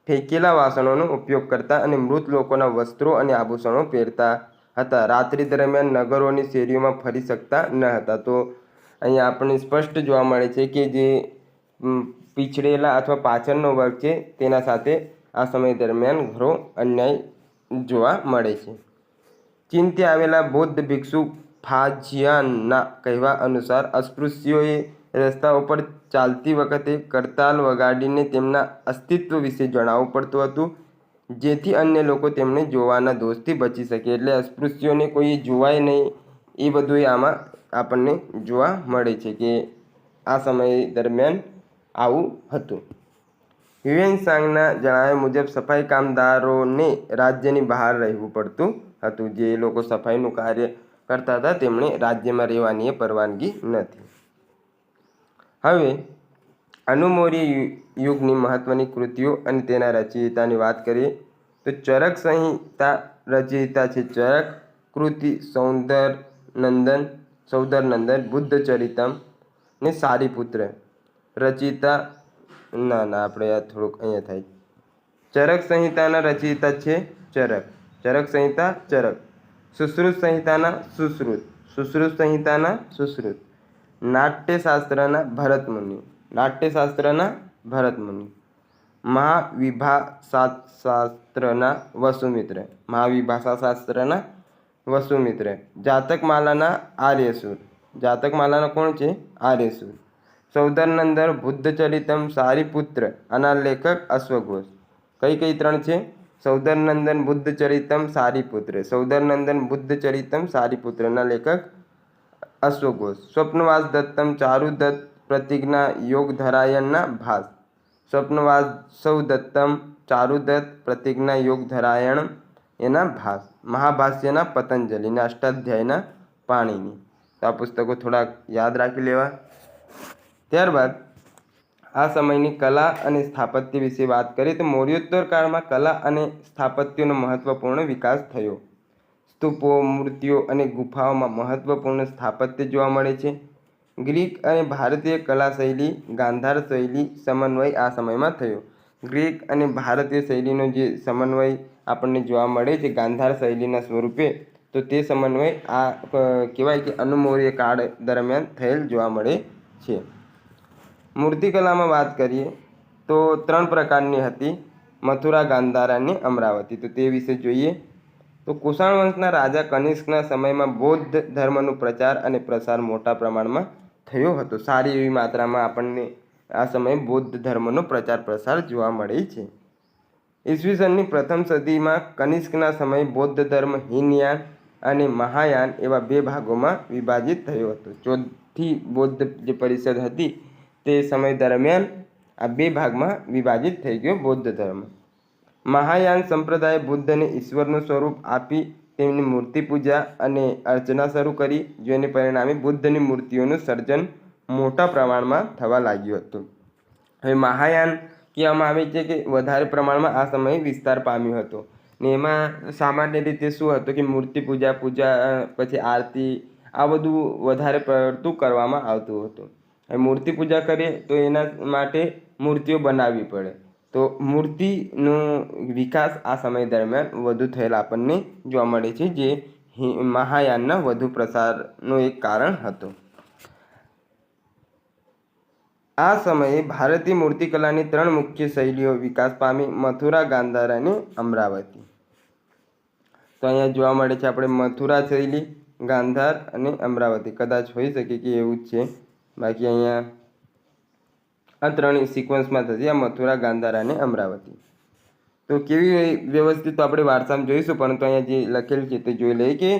ફેંકેલા વાસણોનો ઉપયોગ કરતા અને મૃત લોકોના વસ્ત્રો અને આભૂષણો પહેરતા હતા. રાત્રિ દરમિયાન નગરોની શેરીઓમાં ફરી શકતા ન હતા. તો અહીંયા આપણને સ્પષ્ટ જોવા મળે છે કે જે પીછડેલા અથવા પાછળનો વર્ગ છે તેના સાથે આ સમય દરમિયાન ઘણો અન્યાય જોવા મળે છે. ચીનથી આવેલા બૌદ્ધ ભિક્ષુ ફાજિયાનના કહેવા અનુસાર અસ્પૃશ્યોએ રસ્તાઓ પર ચાલતી વખતે કરતાલ વગાડીને તેમના અસ્તિત્વ વિશે જણાવવું પડતું હતું, જેથી અન્ય લોકો તેમને જોવાના દોષથી બચી શકે. એટલે અસ્પૃશ્યોને કોઈ જોવાય નહીં, એ બધું આમાં આપણને જોવા મળે છે કે આ સમય દરમિયાન આવું હતું. હ્યુએન સાંગના જણાવ્યા મુજબ સફાઈ કામદારોને રાજ્યની બહાર રહેવું પડતું હતું. જે લોકો સફાઈનું કાર્ય કરતા હતા તેમણે રાજ્યમાં રહેવાની પરવાનગી નથી. હવે અનુમૌર્ય યુગની મહત્વની કૃતિઓ અને તેના રચયિતાની વાત કરીએ તો ચરક સંહિતા રચયિતા છે ચરક, કૃતિ સૌંદરનંદન, બુદ્ધ ચરિતમ ને સારીપુત્ર. રચયિતા આપણે આ થોડુંક અહીંયા થાય. ચરક સંહિતાના રચયિતા છે ચરક, ચરક સંહિતા ચરક. સુશ્રુત સંહિતાના સુશ્રુત, સુશ્રુત સંહિતાના સુશ્રુત. નાટ્યશાસ્ત્રના ભરતમુનિ, નાટ્યશાસ્ત્રના ભરતમુનિ. મહાવિભાષાશાસ્ત્રના વસુમિત્ર, મહાવિભાષાશાસ્ત્રના વસુમિત્ર. જાતકમાલાના આર્યસુર, જાતકમાલાના કોણ છે? આર્યસુર. સૌંદરનંદન, બુદ્ધચરિતમ, સારીપુત્ર. આના લેખક અશ્વઘોષ. કઈ કઈ ત્રણ છે? સૌંદરનંદન, બુદ્ધચરિતમ, સારીપુત્ર. સૌંદરનંદન, બુદ્ધચરિતમ, સારીપુત્રના લેખક અશ્વઘોષ. સ્વપ્નવાસ દત્તમ, ચારુદત્ત, પ્રતિજ્ઞા યોગધરાયણના ભાસ. સ્વપ્નવાસવ દત્તમ, ચારુદત્ત, પ્રતિજ્ઞા યોગધરાયણ એના ભાસ. મહાભાષ્યના પતંજલિ ને અષ્ટાધ્યાયના પાણીની. તો આ પુસ્તકો થોડાક યાદ રાખી લેવા. ત્યારબાદ આ સમયની કલા અને સ્થાપત્ય વિશે વાત કરીએ તો મૌર્યોત્તર કાળમાં કલા અને સ્થાપત્યનો મહત્વપૂર્ણ વિકાસ થયો. સ્તૂપો, મૂર્તિઓ અને ગુફાઓમાં મહત્વપૂર્ણ સ્થાપત્ય જોવા મળે છે. ગ્રીક અને ભારતીય કલા શૈલી, ગાંધાર શૈલી સમન્વય આ સમયમાં થયો. ગ્રીક અને ભારતીય શૈલીનો જે સમન્વય આપણને જોવા મળે છે ગાંધાર શૈલીના સ્વરૂપે, તો તે સમન્વય આ કહેવાય કે અનુમૌર્ય કાળ દરમિયાન થયેલ જોવા મળે છે. મૂર્તિકલામાં વાત કરીએ તો 3 પ્રકારની હતી: મથુરા, ગાંધાર અને અમરાવતી. તો તે વિશે જોઈએ તો કુષાણ વંશના રાજા કનિષ્કના સમયમાં બૌદ્ધ ધર્મનો પ્રચાર અને પ્રસાર મોટા પ્રમાણમાં થયો હતો. સારી એવી માત્રામાં આપણને આ સમયે બૌદ્ધ ધર્મનો પ્રચાર પ્રસાર જોવા મળે છે. ઈસવીસનની પ્રથમ સદીમાં કનિષ્કના સમયે બૌદ્ધ ધર્મ હીનયાન અને મહાયાન એવા બે ભાગોમાં વિભાજિત થયો હતો. ચોથી બૌદ્ધ જે પરિષદ હતી તે સમય દરમિયાન આ બે ભાગમાં વિભાજિત થઈ ગયો બૌદ્ધ ધર્મ. મહાયાન સંપ્રદાયે બુદ્ધને ઈશ્વરનું સ્વરૂપ આપી તેમની મૂર્તિ પૂજા અને અર્ચના શરૂ કરી, જેને પરિણામે બુદ્ધની મૂર્તિઓનું સર્જન મોટા પ્રમાણમાં થવા લાગ્યું હતું. હવે મહાયાન કહેવામાં આવે છે કે વધારે પ્રમાણમાં આ સમયે વિસ્તાર પામ્યો હતો ને એમાં સામાન્ય રીતે શું હતું કે મૂર્તિ પૂજા પછી આરતી આ બધું વધારે પડતું કરવામાં આવતું હતું. હવે મૂર્તિ પૂજા કરીએ તો એના માટે મૂર્તિઓ બનાવવી પડે, તો મૂર્તિનો વિકાસ આ સમય દરમિયાન વધુ થયેલ આપણને જોવા મળે છે, જે મહાયાનના વધુ પ્રસારનું એક કારણ હતું. આ સમયે ભારતીય મૂર્તિકલાની 3 મુખ્ય શૈલીઓ વિકાસ પામી: મથુરા, ગાંધાર અને અમરાવતી. તો અહીંયા જોવા મળે છે આપણે મથુરા શૈલી, ગાંધાર અને અમરાવતી. કદાચ હોઈ શકે કે એવું જ છે, બાકી અહીંયા આ 3 સિક્વન્સમાં થશે, આ મથુરા, ગાંધાર અને અમરાવતી. તો કેવી વ્યવસ્થિત આપણે વારસામાં જોઈશું, પરંતુ અહીંયા જે લખેલું છે તે જોઈ લઈએ કે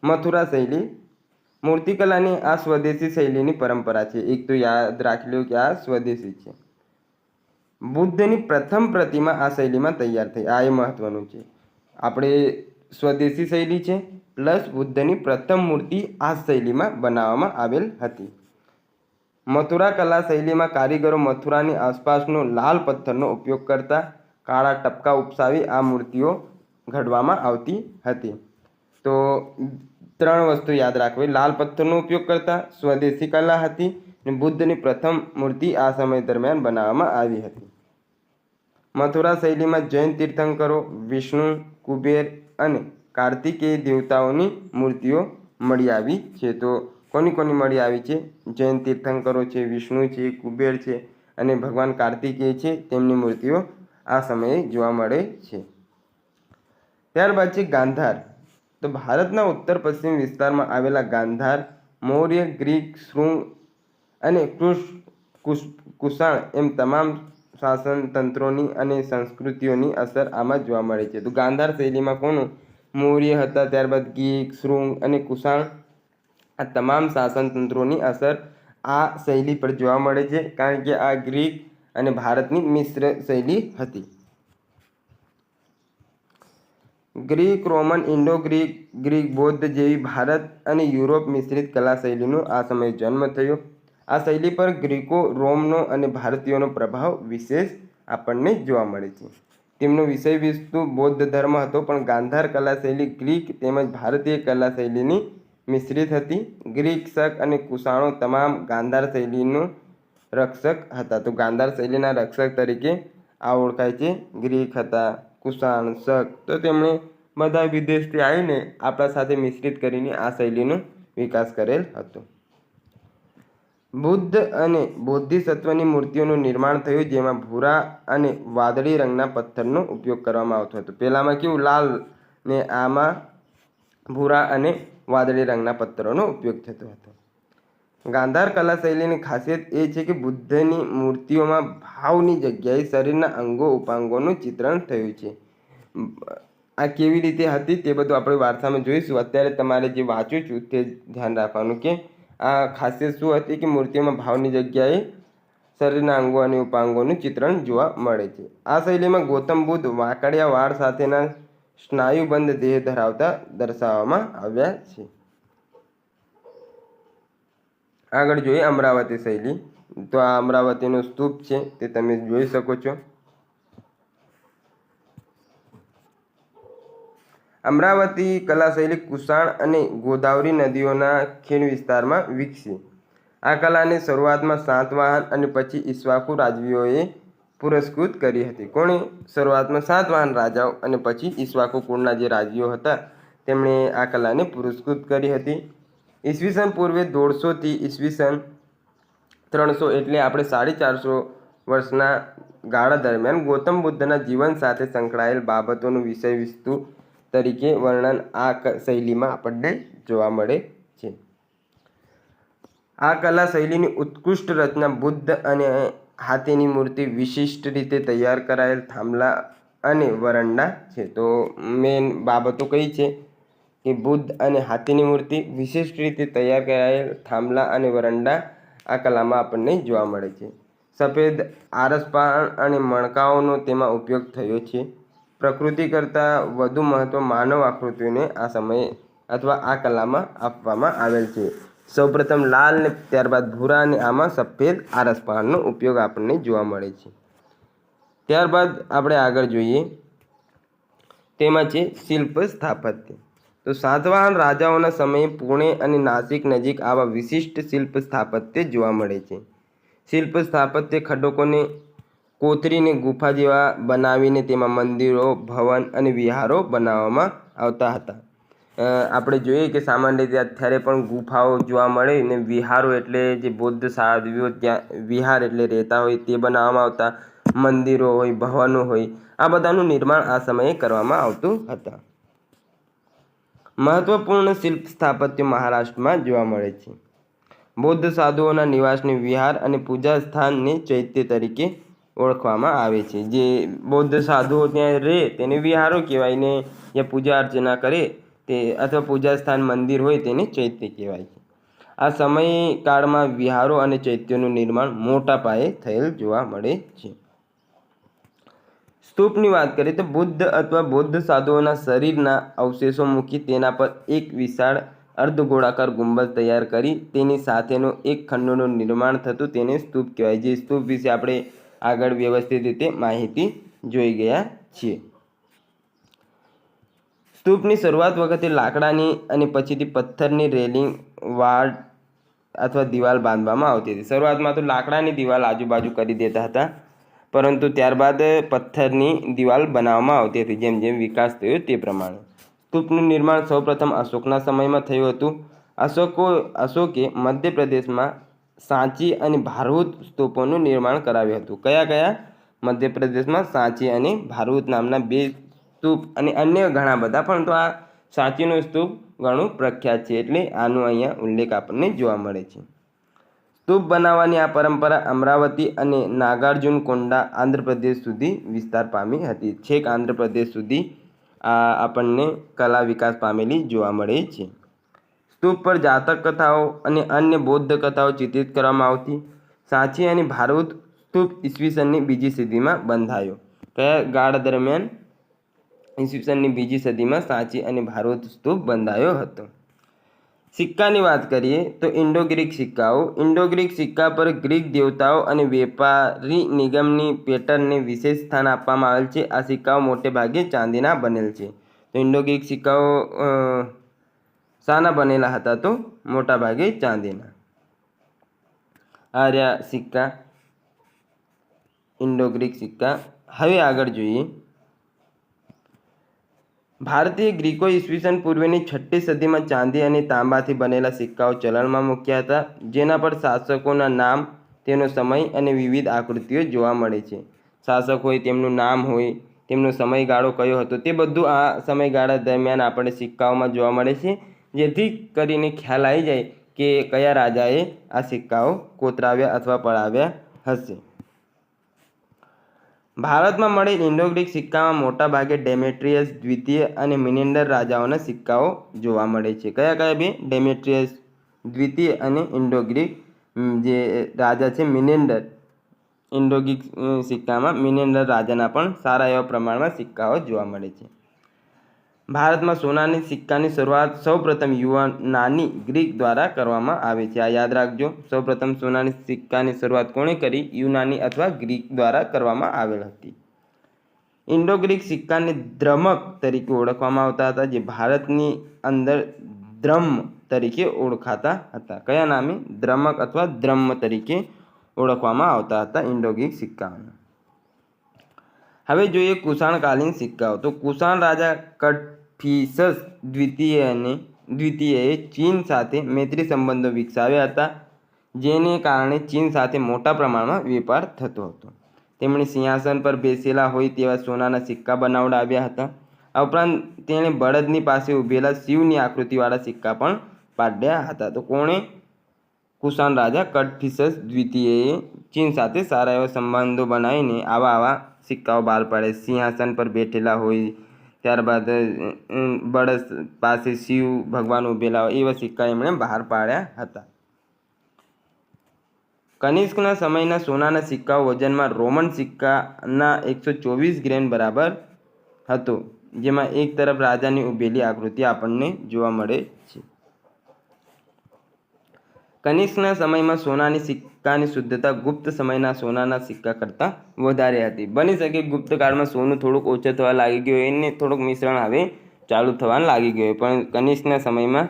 મથુરા શૈલી મૂર્તિકલાની આ સ્વદેશી શૈલીની પરંપરા છે. એક તો યાદ રાખી લો કે આ સ્વદેશી છે. બુદ્ધની પ્રથમ પ્રતિમા આ શૈલીમાં તૈયાર થઈ, આ એ મહત્વનું છે. આપણે સ્વદેશી શૈલી છે પ્લસ બુદ્ધની પ્રથમ મૂર્તિ આ શૈલીમાં બનાવવામાં આવેલ હતી. મથુરા કલા શૈલીમાં કારીગરો મથુરાની આસપાસનો લાલ પથ્થરનો ઉપયોગ કરતા, કાળા ટપકા ઉપસાવી આ મૂર્તિઓ ઘડવામાં આવતી હતી. તો 3 વસ્તુ યાદ રાખવી: લાલ પથ્થરનો ઉપયોગ કરતા, સ્વદેશી કલા હતી અને બુદ્ધની પ્રથમ મૂર્તિ આ સમય દરમિયાન બનાવવામાં આવી હતી. મથુરા શૈલીમાં જૈન તીર્થંકરો, વિષ્ણુ, કુબેર અને કાર્તિકેય દેવતાઓની મૂર્તિઓ મળી આવી છે. તો કોની કોની મળી આવી છે? જૈન તીર્થંકરો છે, વિષ્ણુ છે, કુબેર છે અને ભગવાન કાર્તિકેય છે, તેમની મૂર્તિઓ આ સમયે જોવા મળે છે. ત્યારબાદ છે ગાંધાર. તો ભારતના ઉત્તર પશ્ચિમ વિસ્તારમાં આવેલા ગાંધાર મૌર્ય, ગ્રીક, શૃંગ અને કુષાણ એમ તમામ શાસન તંત્રોની અને સંસ્કૃતિઓની અસર આમાં જોવા મળે છે. તો ગાંધાર શૈલીમાં કોનું? મૌર્ય હતા, ત્યારબાદ ગ્રીક, શૃંગ અને કુષાણ, આ તમામ શાસન તંત્રોની અસર આ શૈલી પર જોવા મળે છે, કારણ કે આ ગ્રીક અને ભારતની મિશ્ર શૈલી હતી. Greek, Roman, Indo Greek, Greek બૌદ્ધ જેવી ભારત અને યુરોપ મિશ્રિત કલા શૈલીનો આ સમયે જન્મ થયો. આ શૈલી પર ગ્રીકો, રોમનો અને ભારતીયોનો પ્રભાવ વિશેષ આપણને જોવા મળે છે. તેમનો વિષય વસ્તુ બૌદ્ધ ધર્મ હતો, પણ ગાંધાર કલા શૈલી ગ્રીક તેમજ ભારતીય કલા શૈલીની મિશ્રિત હતી. ગ્રીક, શક અને કુષાણો તમામ ગાંધાર શૈલીનો રક્ષક હતા. તો ગાંધાર શૈલીના રક્ષક તરીકે આ ઓળખાય છે. ગ્રીક હતા, કુષાણ, શક, તો તેમણે બધા વિદેશથી આવીને આપણા સાથે મિશ્રિત કરીને આ શૈલીનો વિકાસ કરેલ હતો. બુદ્ધ અને બોધિસત્વની મૂર્તિઓનું નિર્માણ થયું, જેમાં ભૂરા અને વાદળી રંગના પથ્થરનો ઉપયોગ કરવામાં આવતો હતો. પહેલામાં કેવું લાલ ને આમાં ભૂરા અને વાદળી રંગના પથ્થરોનો ઉપયોગ થતો હતો. ગાંધાર કલા શૈલીની ખાસિયત એ છે કે બુદ્ધની મૂર્તિઓમાં ભાવની જગ્યાએ શરીરના અંગો ઉપાંગોનું ચિત્રણ થયું છે. આ કેવી રીતે હતી તે બધું આપણે વારસામાં જોઈશું. અત્યારે તમારે જે વાંચું છું તે ધ્યાન રાખવાનું કે આ ખાસિયત શું હતી કે મૂર્તિઓમાં ભાવની જગ્યાએ શરીરના અંગો અને ઉપાંગોનું ચિત્રણ જોવા મળે છે. આ શૈલીમાં ગૌતમ બુદ્ધ વાંકડિયા વાળ સાથેના સ્નાયુબંધ દેહ ધરાવતા દર્શાવવામાં આવ્યા છે. આગળ જોઈએ અમરાવતી શૈલી. તો આ અમરાવતીનો સ્તૂપ છે તે તમે જોઈ શકો છો. અમરાવતી કલા શૈલી કુષાણ અને ગોદાવરી નદીઓના ખીણ વિસ્તારમાં વિકસી. આ કલાને શરૂઆતમાં સાતવાહન અને પછી ઈક્ષ્વાકુ રાજવીઓએ પુરસ્કૃત કરી હતી. કોણે? શરૂઆતમાં સાતવાહન રાજાઓ અને પછી ઈક્ષ્વાકુ કુળના જે રાજવીઓ હતા તેમણે આ કલાને પુરસ્કૃત કરી હતી. ઈસવીસન પૂર્વે 150 થી ઈસવીસન 300 એટલે આપણે 450 વર્ષના ગાળા દરમિયાન ગૌતમ બુદ્ધના જીવન સાથે સંકળાયેલ બાબતોનું વિષય વસ્તુ તરીકે વર્ણન આ શૈલીમાં આપણને જોવા મળે છે. આ કલા શૈલીની ઉત્કૃષ્ટ રચના બુદ્ધ અને હાથીની મૂર્તિ, વિશિષ્ટ રીતે તૈયાર કરાયેલ થાંભલા અને વરંડા છે. તો મેન બાબતો કઈ છે? કે બુદ્ધ અને હાથીની મૂર્તિ, વિશિષ્ટ રીતે તૈયાર કરાયેલ થાંભલા અને વરંડા આ કલામાં આપણને જોવા મળે છે. સફેદ આરસપહાણ અને મણકાઓનો તેમાં ઉપયોગ થયો છે. પ્રકૃતિ કરતાં વધુ મહત્ત્વ માનવ આકૃતિઓને આ સમયે અથવા આ કલામાં આપવામાં આવેલ છે. સૌપ્રથમ લાલ ને ત્યારબાદ ભૂરા અને આમાં સફેદ આરસપહાણનો ઉપયોગ આપણને જોવા મળે છે. ત્યારબાદ આપણે આગળ જોઈએ તેમાં છે શિલ્પ સ્થાપત્ય. તો સાતવાહન રાજાઓના સમયે પુણે અને નાસિક નજીક આવા વિશિષ્ટ શિલ્પ સ્થાપત્ય જોવા મળે છે. શિલ્પ સ્થાપત્ય ખડકોને કોતરીને ગુફા જેવા બનાવીને તેમાં મંદિરો, ભવન અને વિહારો બનાવવામાં આવતા હતા. આપણે જોઈએ કે સામાન્ય રીતે અત્યારે પણ ગુફાઓ જોવા મળે ને વિહારો એટલે જે બૌદ્ધ સાધુઓ ત્યાં વિહાર એટલે રહેતા હોય તે બનાવવામાં આવતા, મંદિરો હોય, ભવનો હોય, આ બધાનું નિર્માણ આ સમયે કરવામાં આવતું હતા. મહત્વપૂર્ણ શિલ્પ સ્થાપત્ય મહારાષ્ટ્રમાં જોવા મળે છે. બૌદ્ધ સાધુઓના નિવાસને વિહાર અને પૂજા સ્થાનને ચૈત્ય તરીકે ઓળખવામાં આવે છે. જે બૌદ્ધ સાધુઓ ત્યાં રહે તેને વિહારો કહેવાય ને જે પૂજા અર્ચના કરે તે અથવા પૂજા સ્થાન મંદિર હોય તેને ચૈત્ય કહેવાય છે. આ સમયકાળમાં વિહારો અને ચૈત્યોનું નિર્માણ મોટા પાયે થયેલ જોવા મળે છે. સ્તૂપની વાત કરીએ તો બુદ્ધ અથવા બૌદ્ધ સાધુઓના શરીરના અવશેષો મૂકી તેના પર એક વિશાળ અર્ધગોળાકાર ગુંબજ તૈયાર કરી તેની સાથેનો એક ખંડનું નિર્માણ થતું તેને સ્તૂપ કહેવાય. જે સ્તૂપ વિશે આપણે આગળ વ્યવસ્થિત રીતે માહિતી જોઈ ગયા છીએ. સ્તૂપની શરૂઆત વખતે લાકડાની અને પછીથી પથ્થરની રેલિંગ, વાડ અથવા દિવાલ બાંધવામાં આવતી હતી. શરૂઆતમાં તો લાકડાની દિવાલ આજુબાજુ કરી દેતા હતા, પરંતુ ત્યારબાદ પથ્થરની દિવાલ બનાવવામાં આવતી હતી. જેમ જેમ વિકાસ થયો તે પ્રમાણે સ્તૂપનું નિર્માણ સૌપ્રથમ અશોકના સમયમાં થયું હતું. અશોકે મધ્યપ્રદેશમાં સાંચી અને ભારહૂત સ્તૂપોનું નિર્માણ કરાવ્યું હતું. કયા કયા? મધ્યપ્રદેશમાં સાંચી અને ભારહૂત નામના 2 સ્તૂપ અને અન્ય ઘણા બધા, પરંતુ આ સાંચીનો સ્તૂપ ઘણું પ્રખ્યાત છે એટલે આનો અહીંયા ઉલ્લેખ આપણને જોવા મળે છે. સ્તૂપ બનાવવાની આ પરંપરા અમરાવતી અને નાગાર્જુન કોંડા આંધ્રપ્રદેશ સુધી વિસ્તાર પામી હતી. છેક આંધ્રપ્રદેશ સુધી આ આપણને કલા વિકાસ પામેલી જોવા મળે છે. સ્તૂપ પર જાતક કથાઓ અને અન્ય બૌદ્ધ કથાઓ ચિત્રિત કરવામાં આવતી. સાંચી અને ભારહૂત સ્તૂપ ઈસવીસનની 2જી સદીમાં બંધાયો. કયા ગાળા દરમિયાન? ઈસવીસનની 2જી સદીમાં સાંચી અને ભારહૂત સ્તૂપ બંધાયો હતો. સિક્કાની વાત કરીએ તો ઇન્ડો ગ્રીક સિક્કાઓ. ઇન્ડો ગ્રીક સિક્કા પર ગ્રીક દેવતાઓ અને વેપારી નિગમની પેટર્નને વિશેષ સ્થાન આપવામાં આવેલ છે. આ સિક્કાઓ મોટે ભાગે ચાંદીના બનેલ છે. તો ઇન્ડો ગ્રીક સિક્કાઓ શાના બનેલા હતા? તો મોટા ભાગે ચાંદીના. આ રહ્યા સિક્કા, ઇન્ડો ગ્રીક સિક્કા. હવે આગળ જોઈએ ભારતીય ગ્રીકો ઈસવીસન પૂર્વેની 6ઠી સદીમાં ચાંદી અને તાંબાથી બનેલા સિક્કાઓ ચલણમાં મૂક્યા હતા, જેના પર શાસકોના નામ, તેનો સમય અને વિવિધ આકૃતિઓ જોવા મળે છે. શાસક હોય તેમનું નામ હોય, તેમનો સમયગાળો કયો હતો તે બધું આ સમયગાળા દરમિયાન આપણે સિક્કાઓમાં જોવા મળે છે, જેથી કરીને ખ્યાલ આવી જાય કે કયા રાજાએ આ સિક્કાઓ કોતરાવ્યા અથવા પડાવ્યા હશે. ભારતમાં મળેલ ઇન્ડો ગ્રીક સિક્કામાં મોટા ભાગે ડેમેટ્રિયસ દ્વિતીય અને મિનેન્ડર રાજાઓના સિક્કાઓ જોવા મળે છે. કયા કયા બે? ડેમેટ્રિયસ દ્વિતીય અને ઇન્ડો ગ્રીક જે રાજા છે મિનેન્ડર. ઇન્ડો ગ્રીક સિક્કામાં મિનેન્ડર રાજાના પણ સારા એવા પ્રમાણમાં સિક્કાઓ જોવા મળે છે. ભારતમાં સોનાની સિક્કાની શરૂઆત સૌપ્રથમ યુનાની ગ્રીક દ્વારા કરવામાં આવે છે. આ યાદ રાખજો. સૌપ્રથમ સોનાની સિક્કાની શરૂઆત કોણે કરી? યુનાની અથવા ગ્રીક દ્વારા કરવામાં આવેલ હતી. ઇન્ડો ગ્રીક સિક્કાને દ્રમક તરીકે ઓળખવામાં આવતા હતા, જે ભારતની અંદર દ્રમ તરીકે ઓળખાતા હતા. કયા નામે? દ્રમક અથવા દ્રમ તરીકે ઓળખવામાં આવતા હતા ઇન્ડો ગ્રીક સિક્કાઓને. હવે જોઈએ કુષાણકાલીન સિક્કાઓ. તો કુષાણ રાજા કડફિસસ દ્વિતીયએ ચીન સાથે મૈત્રી સંબંધો વિકસાવ્યા હતા, જેને કારણે ચીન સાથે મોટા પ્રમાણમાં વેપાર થતો હતો. તેમણે સિંહાસન પર બેસેલા હોય તેવા સોનાના સિક્કા બનાવડાવ્યા હતા. આ ઉપરાંત તેણે બળદની પાસે ઊભેલા શિવની આકૃતિવાળા સિક્કા પણ પાડ્યા હતા. તો કોણે? કુષાણ રાજા કડફિસસ દ્વિતીયએ ચીન સાથે સારા એવા સંબંધો બનાવીને આવા સિક્કાઓ બહાર પાડે. સિંહાસન પર બેઠેલા હોય, ત્યારબાદ બળદ પાસે શિવ ભગવાન ઉભેલા હોય એવા સિક્કા એમણે બહાર પાડ્યા હતા. કનિષ્કના સમયના સોનાના સિક્કાઓ વજનમાં રોમન સિક્કાના 124 ગ્રેન બરાબર હતો, જેમાં એક તરફ રાજાની ઉભેલી આકૃતિ આપણને જોવા મળે છે. કનિષ્કના સમયમાં સોનાની સિક્કાની શુદ્ધતા ગુપ્ત સમયના સોનાના સિક્કા કરતાં વધારે હતી. બની શકે ગુપ્ત કાળમાં સોનું થોડુંક ઓછું થવા લાગી ગયું એને થોડુંક મિશ્રણ હવે ચાલુ થવાનું લાગી ગયું, પણ કનિષ્કના સમયમાં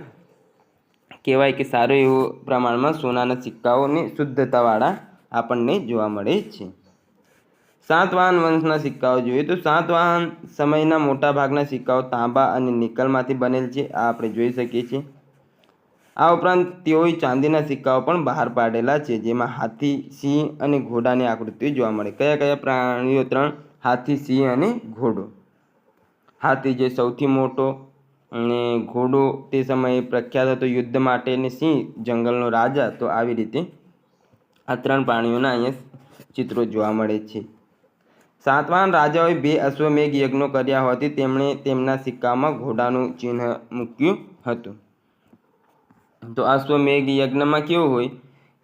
કહેવાય કે સારું એવું પ્રમાણમાં સોનાના સિક્કાઓની શુદ્ધતાવાળા આપણને જોવા મળે છે. સાતવાહન વંશના સિક્કાઓ જોઈએ તો સાતવાહન સમયના મોટાભાગના સિક્કાઓ તાંબા અને નિકલમાંથી બનેલ છે. આ આપણે જોઈ શકીએ છીએ. આ ઉપરાંત તેઓએ ચાંદીના સિક્કાઓ પણ બહાર પાડેલા છે, જેમાં હાથી, સિંહ અને ઘોડાની આકૃતિઓ જોવા મળે. કયા કયા પ્રાણીઓ? 3: હાથી, સિંહ અને ઘોડો. હાથી જે સૌથી મોટો, અને ઘોડો તે સમયે પ્રખ્યાત હતો યુદ્ધ માટે, અને સિંહ જંગલનો રાજા. તો આવી રીતે આ 3 પ્રાણીઓના અહીંયા ચિત્રો જોવા મળે છે. સાતવાહન રાજાઓએ 2 અશ્વમેઘ યજ્ઞો કર્યા હોવાથી તેમણે તેમના સિક્કામાં ઘોડાનું ચિહ્ન મૂક્યું હતું. તો અશ્વમેઘ યજ્ઞમાં કેવું હોય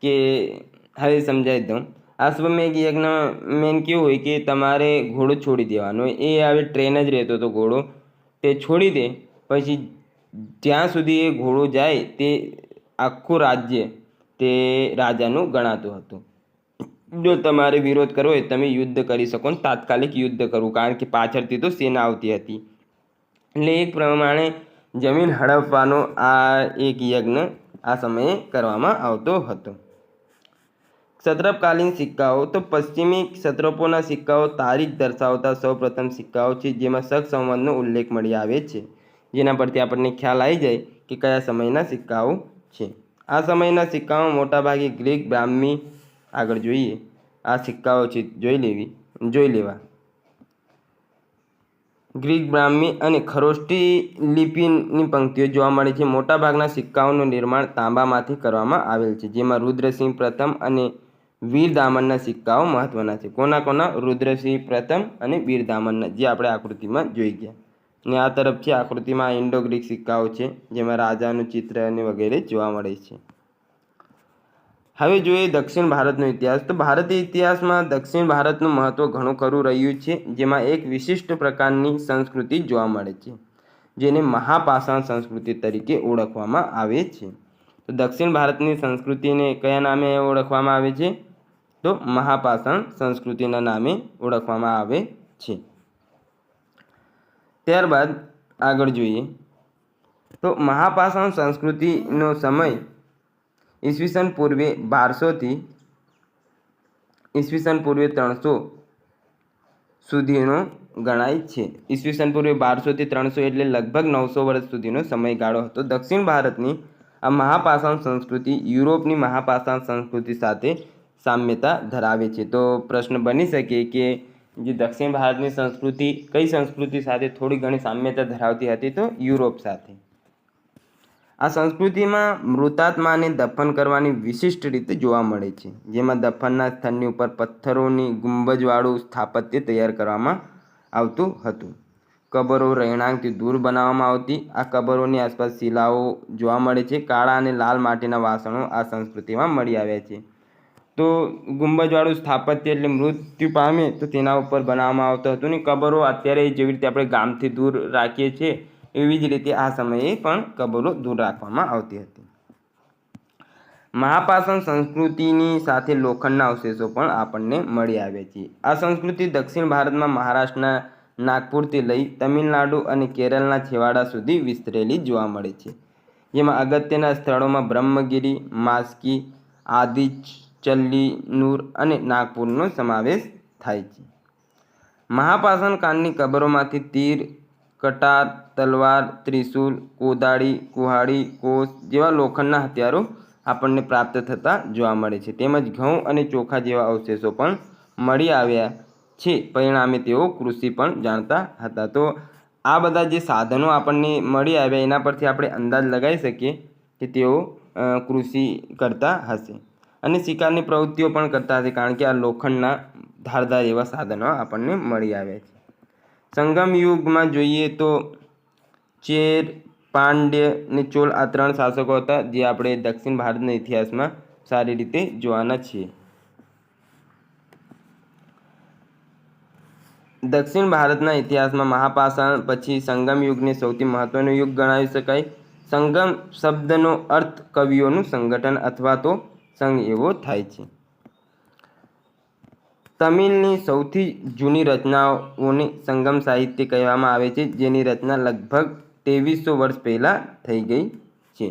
કે હવે સમજાવી દઉં. અશ્વમેઘ યજ્ઞમાં મેન કેવું હોય કે તમારે ઘોડો છોડી દેવાનો હોય. એ હવે ટ્રેન જ રહેતો હતો ઘોડો, તે છોડી દે પછી જ્યાં સુધી એ ઘોડો જાય તે આખું રાજ્ય તે રાજાનું ગણાતું હતું. જો તમારે વિરોધ કરવો હોય તમે યુદ્ધ કરી શકો, તાત્કાલિક યુદ્ધ કરવું, કારણ કે પાછળથી તો સેના આવતી હતી. એટલે એક પ્રમાણે જમીન હડપવાનો આ એક યજ્ઞ આ સમયે કરવામાં આવતો હતો. ક્ષત્રપકાલીન સિક્કાઓ તો પશ્ચિમી ક્ષત્રપોના સિક્કાઓ તારીખ દર્શાવતા સૌપ્રથમ સિક્કાઓ છે, જેમાં શક સંવતનો ઉલ્લેખ મળી આવે છે, જેના પરથી આપણને ખ્યાલ આવી જાય કે કયા સમયના સિક્કાઓ છે. આ સમયના સિક્કાઓ મોટાભાગે ગ્રીક, બ્રાહ્મી, આગળ જોઈએ આ સિક્કાઓ છે જોઈ લેવા ગ્રીક, બ્રાહ્મી અને ખરોષ્ટી લિપિની પંક્તિઓ જોવા મળે છે. મોટાભાગના સિક્કાઓનું નિર્માણ તાંબામાંથી કરવામાં આવેલ છે, જેમાં રુદ્રસિંહ પ્રથમ અને વીરદામનના સિક્કાઓ મહત્વના છે. કોના? રુદ્રસિંહ પ્રથમ અને વીરદામનના, જે આપણે આકૃતિમાં જોઈ ગયા. અને આ તરફ છે આકૃતિમાં ઇન્ડો ગ્રીક સિક્કાઓ છે, જેમાં રાજાનું ચિત્ર અને વગેરે જોવા મળે છે. હવે જોઈએ દક્ષિણ ભારતનો ઇતિહાસ. તો ભારતીય ઇતિહાસમાં દક્ષિણ ભારતનું મહત્ત્વ ઘણું ખરું રહ્યું છે, જેમાં એક વિશિષ્ટ પ્રકારની સંસ્કૃતિ જોવા મળે છે, જેને મહાપાષાણ સંસ્કૃતિ તરીકે ઓળખવામાં આવે છે. તો દક્ષિણ ભારતની સંસ્કૃતિને કયા નામે ઓળખવામાં આવે છે? તો મહાપાષાણ સંસ્કૃતિના નામે ઓળખવામાં આવે છે. ત્યારબાદ આગળ જોઈએ તો મહાપાષાણ સંસ્કૃતિનો સમય ઈસવીસન પૂર્વે 1200 થી ઈસવીસન પૂર્વે 300 સુધીનો ગણાય છે. ઈસવીસન પૂર્વે 1200 થી 300 એટલે લગભગ 900 વર્ષ સુધીનો સમયગાળો હતો. દક્ષિણ ભારતની આ મહાપાષાણ સંસ્કૃતિ યુરોપની મહાપાષાણ સંસ્કૃતિ સાથે સામ્યતા ધરાવે છે. તો પ્રશ્ન બની શકે કે જે દક્ષિણ ભારતની સંસ્કૃતિ કઈ સંસ્કૃતિ સાથે થોડી ઘણી સામ્યતા ધરાવતી હતી? તો યુરોપ સાથે. આ સંસ્કૃતિમાં મૃતાત્માને દફન કરવાની વિશિષ્ટ રીતે જોવા મળે છે, જેમાં દફનના સ્થળની ઉપર પથ્થરોની ગુંબજવાળું સ્થાપત્ય તૈયાર કરવામાં આવતું હતું. કબરો રહેણાંકથી દૂર બનાવવામાં આવતી. આ કબરોની આસપાસ શિલાઓ જોવા મળે છે. કાળા અને લાલ માટીના વાસણો આ સંસ્કૃતિમાં મળી આવ્યા છે. તો ગુંબજવાળું સ્થાપત્ય એટલે મૃત્યુ પામે તો તેના ઉપર બનાવવામાં આવતું હતું. ને કબરો અત્યારે જેવી રીતે આપણે ગામથી દૂર રાખીએ છીએ એવી જ રીતે આ સમયે પણ કબરો દૂર રાખવામાં આવતી હતી. મહાપાષાણ સંસ્કૃતિની સાથે લોખંડના અવશેષો પણ આપણને મળી આવ્યા છે. આ સંસ્કૃતિ દક્ષિણ ભારતમાં મહારાષ્ટ્રના નાગપુરથી લઈ તમિલનાડુ અને કેરળના છેવાડા સુધી વિસ્તરેલી જોવા મળે છે, જેમાં અગત્યના સ્થળોમાં બ્રહ્મગીરી, માસ્કી, આદિચલ્લીનુર અને નાગપુરનો સમાવેશ થાય છે. મહાપાષાણ કાળની કબરોમાંથી તીર, કટાર, તલવાર, ત્રિશૂલ, કોદાળી, કુહાડી, કોસ જેવા લોખંડના હથિયારો આપણને પ્રાપ્ત થતા જોવા મળે છે. તેમજ ઘઉં અને ચોખા જેવા અવશેષો પણ મળી આવ્યા છે. પરિણામે તેઓ કૃષિ પણ જાણતા હતા. તો આ બધા જે સાધનો આપણને મળી આવ્યા એના પરથી આપણે અંદાજ લગાવી શકીએ કે તેઓ કૃષિ કરતા હશે અને શિકારની પ્રવૃત્તિઓ પણ કરતા હશે, કારણ કે આ લોખંડના ધારદાર એવા સાધનો આપણને મળી આવ્યા છે. સંગમ યુગમાં જોઈએ તો ચેર, પાંડ્ય અને ચોલ આ 3 શાસકો હતા, જે આપણે દક્ષિણ ભારતના ઇતિહાસમાં સારી રીતે જોવાના છીએ. દક્ષિણ ભારતના ઇતિહાસમાં મહાપાષાણ પછી સંગમ યુગને સૌથી મહત્વનો યુગ ગણાવી શકાય. સંગમ શબ્દનો અર્થ કવિઓનું સંગઠન અથવા તો સંઘ એવો થાય છે. તમિલની સૌથી જૂની રચનાઓને સંગમ સાહિત્ય કહેવામાં આવે છે, જેની રચના લગભગ 2300 વર્ષ પહેલાં થઈ ગઈ છે.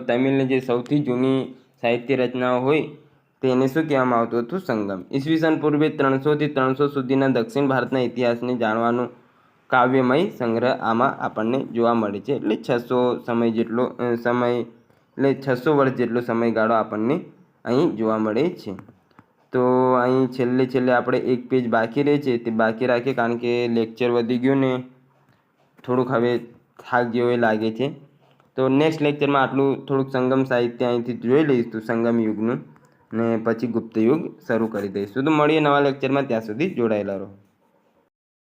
તમિલની જે સૌથી જૂની સાહિત્ય રચનાઓ હોય તેને શું કહેવામાં આવતું હતું? સંગમ. ઈસવીસન પૂર્વે 300 થી 300 સુધીના દક્ષિણ ભારતના ઇતિહાસને જાણવાનું કાવ્યમય સંગ્રહ આમાં આપણને જોવા મળે છે. એટલે 600 વર્ષ જેટલો સમયગાળો આપણને અહીં જોવા મળે છે. તો અહીં છેલ્લે આપણે એક પેજ બાકી રહે છે તે બાકી રાખીએ, કારણ કે લેક્ચર વધી ગયું ને થોડુંક હવે થાક જેવો લાગે છે. તો નેક્સ્ટ લેક્ચરમાં આટલું થોડુંક સંગમ સાહિત્ય અહીંથી જોઈ લઈશું, સંગમ યુગનું, ને પછી ગુપ્ત યુગ શરૂ કરી દઈશું. તો મળીએ નવા લેક્ચરમાં, ત્યાં સુધી જોડાયેલા રહો.